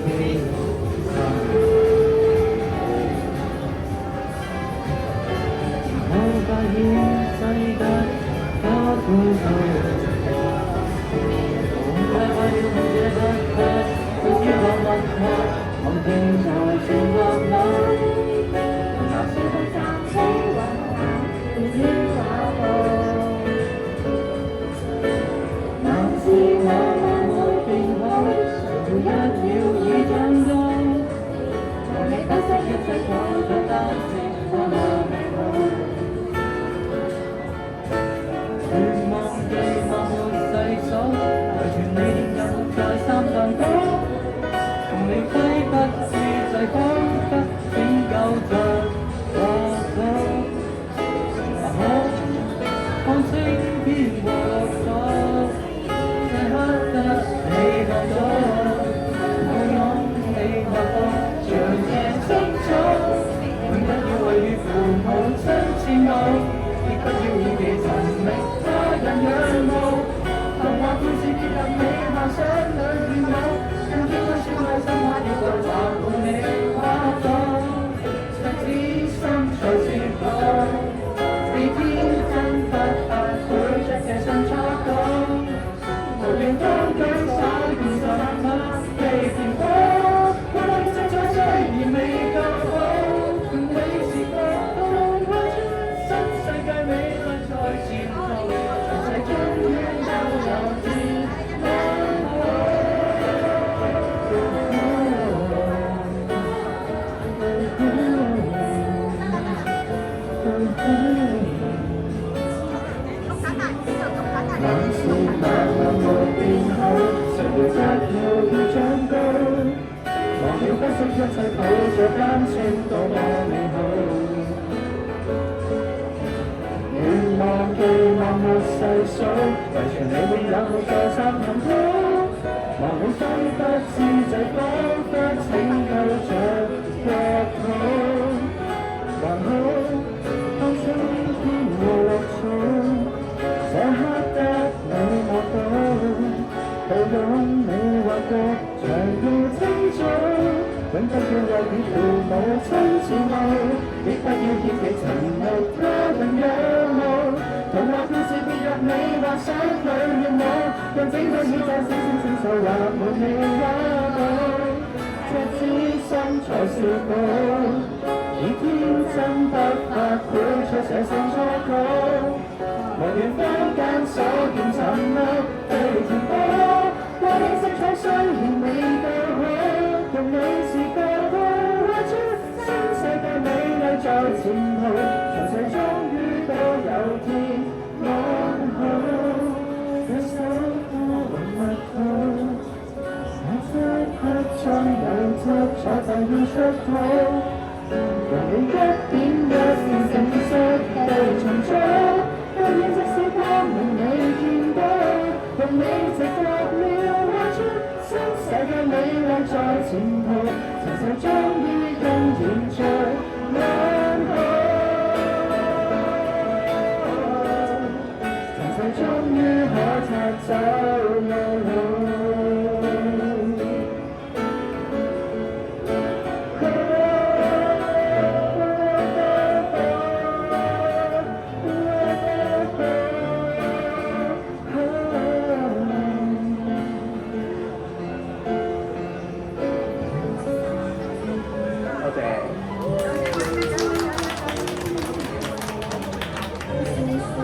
記我發現世界多孤獨，我快快要這一刻，對於我問題，我正在轉角裏。我試圖站起雲下，願於找到。但是我沒變好，誰會一秒已長高？和你不惜一切過着單程多麼美好。願忘記我沒細數，唯願你有在三分高。同你揮不自制，彷彿拯救着我走。還好，看星偏和咗，這刻得你看到，我擁你或放長夜清楚。永不要為與父母親切慕，亦不要以其尋覓他人仰慕。童話故事結合你幻想裏願有，更天真小愛心花要再畫滿你花朵。赤子心才是寶，你天真不怕繪出這信錯稿。無緣當舉手現實物被填補，我哋正在雖然未夠好，共你時覺到畫出新世界美麗在前途，全世終於都有天安好。往事慢慢沒變好，誰會一秒已長高？忘了不惜一切抱着單程多麼美好。願忘記我沒細數，遺傳你會有在三行高。忘了揮不自制，彷彿拯救着國土。還好，當春天和綠草，這刻得你摸到，抱擁你畫個長路清早。永不要為與父母親切慕，亦不要協其尋覓他人仰慕。童話故事跌入你幻想裏願舞，讓整個宇宙星星閃爍畫滿你畫布。赤子心才是寶，以天真不怕繪出這信錯稿。無緣坊間所見沉默被填補，過氣色彩雖然未夠好，用你視覺去畫出新世界美麗在前途，全世終於都有天安好。這首歌和蜜桃，這刻將有執錯就要出土，讓你一點一線成熟地重組。當然即使他們未見到，共你直覺了畫出新世界美麗在前途，塵世終於更延續。